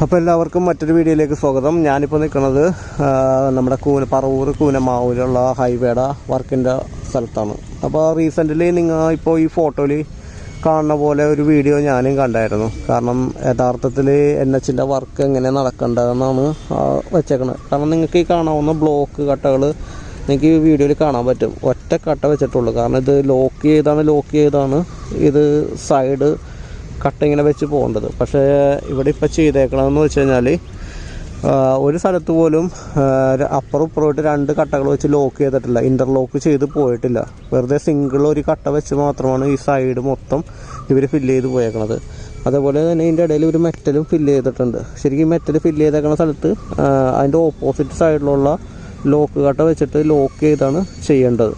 അപ്പോൾ എല്ലാവർക്കും മറ്റൊരു വീഡിയോയിലേക്ക് സ്വാഗതം. ഞാനിപ്പോൾ നിൽക്കുന്നത് നമ്മുടെ പറവൂർ കൂനമാവൂരുള്ള ഹൈവേയുടെ വർക്കിൻ്റെ സ്ഥലത്താണ്. അപ്പോൾ റീസെൻ്റ്ലി നിങ്ങൾ ഇപ്പോൾ ഈ ഫോട്ടോയിൽ കാണുന്ന പോലെ ഒരു വീഡിയോ ഞാനും കണ്ടായിരുന്നു. കാരണം യഥാർത്ഥത്തിൽ NHൻ്റെ വർക്ക് എങ്ങനെ നടക്കേണ്ടതെന്നാണ് വെച്ചേക്കുന്നത്. കാരണം നിങ്ങൾക്ക് ഈ കാണാവുന്ന ബ്ലോക്ക് കട്ടകൾ നിങ്ങൾക്ക് ഈ വീഡിയോയിൽ കാണാൻ പറ്റും. ഒറ്റ കട്ട വെച്ചിട്ടുള്ളൂ. കാരണം ഇത് ലോക്ക് ചെയ്താണ് ഇത് സൈഡ് കട്ട ഇങ്ങനെ വെച്ച് പോകേണ്ടത്. പക്ഷേ ഇവിടെ ഇപ്പോൾ ചെയ്തേക്കണമെന്ന് വെച്ച് കഴിഞ്ഞാൽ ഒരു സ്ഥലത്ത് പോലും അപ്പുറം ഇപ്പുറമായിട്ട് രണ്ട് കട്ടകൾ വെച്ച് ലോക്ക് ചെയ്തിട്ടില്ല, ഇൻ്റർലോക്ക് ചെയ്ത് പോയിട്ടില്ല. വെറുതെ സിംഗിൾ ഒരു കട്ട വെച്ച് മാത്രമാണ് ഈ സൈഡ് മൊത്തം ഇവർ ഫില്ല് ചെയ്ത് പോയേക്കണത്. അതേപോലെ തന്നെ ഇതിൻ്റെ ഇടയിൽ ഒരു മെറ്റലും ഫില്ല് ചെയ്തിട്ടുണ്ട്. ശരിക്കും മെറ്റൽ ഫില്ല് ചെയ്തേക്കുന്ന സ്ഥലത്ത് അതിൻ്റെ ഓപ്പോസിറ്റ് സൈഡിലുള്ള ലോക്ക് കട്ട വെച്ചിട്ട് ലോക്ക് ചെയ്താണ് ചെയ്യേണ്ടത്.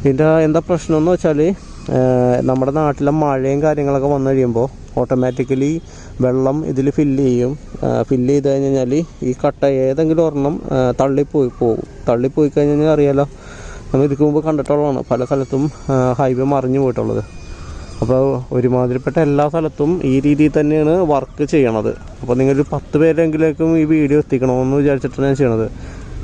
ഇതിൻ്റെ എന്താ പ്രശ്നം എന്ന് വെച്ചാൽ നമ്മുടെ നാട്ടിലെ മഴയും കാര്യങ്ങളൊക്കെ വന്നു കഴിയുമ്പോൾ ഓട്ടോമാറ്റിക്കലി വെള്ളം ഇതിൽ ഫില്ല് ചെയ്ത് കഴിഞ്ഞാൽ ഈ കട്ട ഏതെങ്കിലും ഒരെണ്ണം തള്ളിപ്പോയി കഴിഞ്ഞാൽ അറിയാലോ, നമ്മൾ ഇതിക്ക് മുമ്പ് കണ്ടിട്ടുള്ളതാണ് പല സ്ഥലത്തും ഹൈവേ മറിഞ്ഞു പോയിട്ടുള്ളത്. അപ്പോൾ ഒരുമാതിരിപ്പെട്ട എല്ലാ സ്ഥലത്തും ഈ രീതിയിൽ തന്നെയാണ് വർക്ക് ചെയ്യണത്. അപ്പോൾ നിങ്ങളൊരു 10 പേരെങ്കിലേക്കും ഈ വീഡിയോ എത്തിക്കണമെന്ന് വിചാരിച്ചിട്ടാണ് ഞാൻ ചെയ്യണത്.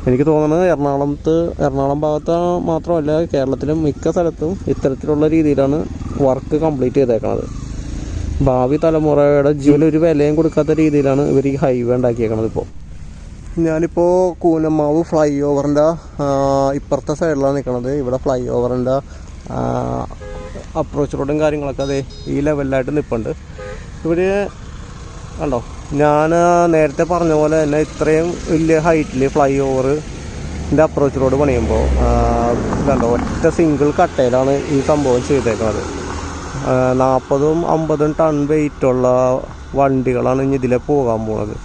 എനിക്ക് തോന്നുന്നത് എറണാകുളം ഭാഗത്ത് മാത്രമല്ല, കേരളത്തിലും മിക്ക സ്ഥലത്തും ഇത്തരത്തിലുള്ള രീതിയിലാണ് വർക്ക് കംപ്ലീറ്റ് ചെയ്തേക്കണത്. ഭാവി തലമുറയുടെ ജീവനൊരു വിലയും കൊടുക്കാത്ത രീതിയിലാണ് ഇവർ ഈ ഹൈവേ ഉണ്ടാക്കിയേക്കണത്. ഞാനിപ്പോൾ കൂനമാവ് ഫ്ലൈ ഓവറിൻ്റെ ഇപ്പുറത്തെ സൈഡിലാണ് നിൽക്കണത്. ഇവിടെ ഫ്ലൈ ഓവറിൻ്റെ അപ്രോച്ച് റോഡും കാര്യങ്ങളൊക്കെ അതെ ഈ ലെവലിലായിട്ട് നിൽപ്പുണ്ട്. ഇവർ കണ്ടോ, ഞാൻ നേരത്തെ പറഞ്ഞ പോലെ തന്നെ ഇത്രയും വലിയ ഹൈറ്റിൽ ഫ്ലൈ ഓവറിൻ്റെ അപ്രോച്ച് റോഡ് പണിയുമ്പോൾ കണ്ടോ ഒറ്റ സിംഗിൾ കട്ടയിലാണ് ഈ സംഭവം ചെയ്തേക്കുന്നത്. 40-50 ടൺ വെയിറ്റുള്ള വണ്ടികളാണ് ഇനി ഇതിലെ പോകാൻ പോകുന്നത്.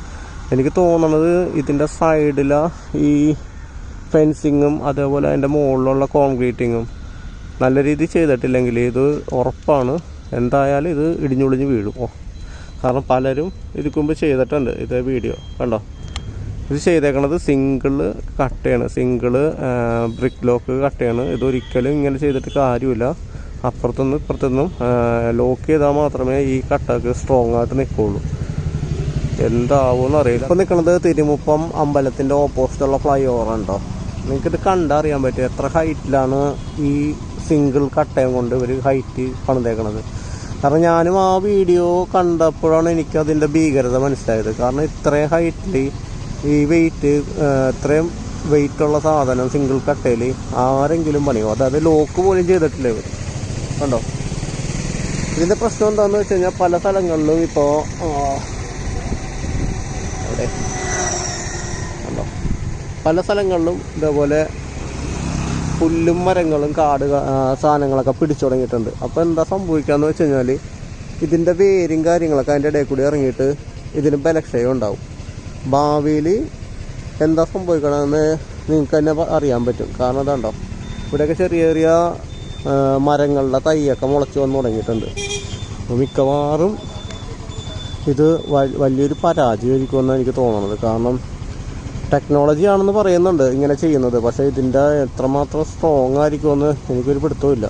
എനിക്ക് തോന്നുന്നത് ഇതിൻ്റെ സൈഡിലെ ഈ ഫെൻസിങ്ങും അതേപോലെ അതിൻ്റെ മുകളിലുള്ള കോൺക്രീറ്റിങ്ങും നല്ല രീതിയിൽ ചെയ്തിട്ടില്ലെങ്കിൽ ഇത് ഉറപ്പാണ് എന്തായാലും ഇത് ഇടിഞ്ഞൊളിഞ്ഞ് വീഴും. കാരണം പലരും ഇതിക്ക് മുമ്പ് ചെയ്തിട്ടുണ്ട്. ഇതേ വീഡിയോ കണ്ടോ, ഇത് ചെയ്തേക്കണത് സിംഗിൾ കട്ടയാണ്, സിംഗിൾ ബ്രിക്ക് ലോക്ക് കട്ടയാണ്. ഇതൊരിക്കലും ഇങ്ങനെ ചെയ്തിട്ട് കാര്യമില്ല. അപ്പുറത്തുനിന്നും ഇപ്പുറത്തുനിന്നും ലോക്ക് ചെയ്താൽ മാത്രമേ ഈ കട്ടക്ക് സ്ട്രോങ് ആയിട്ട് നിൽക്കുകയുള്ളൂ. എന്താവുമെന്ന് അറിയില്ല. ഇപ്പോൾ നിൽക്കുന്നത് തിരുമുപ്പം അമ്പലത്തിൻ്റെ ഓപ്പോസിറ്റുള്ള ഫ്ലൈ ഓവർ ഉണ്ടോ, നിങ്ങൾക്കിത് കണ്ടറിയാൻ പറ്റും എത്ര ഹൈറ്റിലാണ് ഈ സിംഗിൾ കട്ടയും കൊണ്ട് ഇവർ ഹൈറ്റ് പണിതേക്കണത്. കാരണം ഞാനും ആ വീഡിയോ കണ്ടപ്പോഴാണ് എനിക്കതിൻ്റെ ഭീകരത മനസ്സിലായത്. കാരണം ഇത്രയും ഹൈറ്റിൽ ഈ ഇത്രയും വെയിറ്റുള്ള സാധനം സിംഗിൾ കട്ടയിൽ ആരെങ്കിലും പണിയോ, അതായത് ലോക്ക് പോലും ചെയ്തിട്ടില്ല ഇവർ. കണ്ടോ, ഇതിൻ്റെ പ്രശ്നം എന്താണെന്ന് വെച്ച് കഴിഞ്ഞാൽ പല സ്ഥലങ്ങളിലും ഇപ്പോൾ അവിടെ കണ്ടോ പല സ്ഥലങ്ങളിലും ഇതേപോലെ പുല്ലും മരങ്ങളും കാട് സാധനങ്ങളൊക്കെ പിടിച്ചു തുടങ്ങിയിട്ടുണ്ട്. അപ്പോൾ എന്താ സംഭവിക്കാന്ന് വെച്ച് കഴിഞ്ഞാൽ ഇതിൻ്റെ വേരും കാര്യങ്ങളൊക്കെ അതിൻ്റെ ഇടയിൽ കൂടി ഇറങ്ങിയിട്ട് ഇതിന് ബലക്ഷയം ഉണ്ടാവും. ഭാവിയിൽ എന്താ സംഭവിക്കണമെന്ന് നിങ്ങൾക്ക് തന്നെ അറിയാൻ പറ്റും. കാരണം ഇതുണ്ടോ, ഇവിടെയൊക്കെ ചെറിയ ചെറിയ മരങ്ങളുടെ തൈയൊക്കെ മുളച്ച് വന്ന് തുടങ്ങിയിട്ടുണ്ട്. മിക്കവാറും ഇത് വലിയൊരു പരാജയമായിരിക്കുമെന്നാണ് എനിക്ക് തോന്നുന്നത്. കാരണം ടെക്നോളജി ആണെന്ന് പറയുന്നുണ്ട് ഇങ്ങനെ ചെയ്യുന്നത്, പക്ഷേ ഇതിൻ്റെ എത്രമാത്രം സ്ട്രോങ് ആയിരിക്കുമെന്ന് എനിക്കൊരു പിടുത്തമില്ല.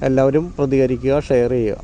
എല്ലാവരും പ്രതികരിക്കുക, ഷെയർ ചെയ്യുക.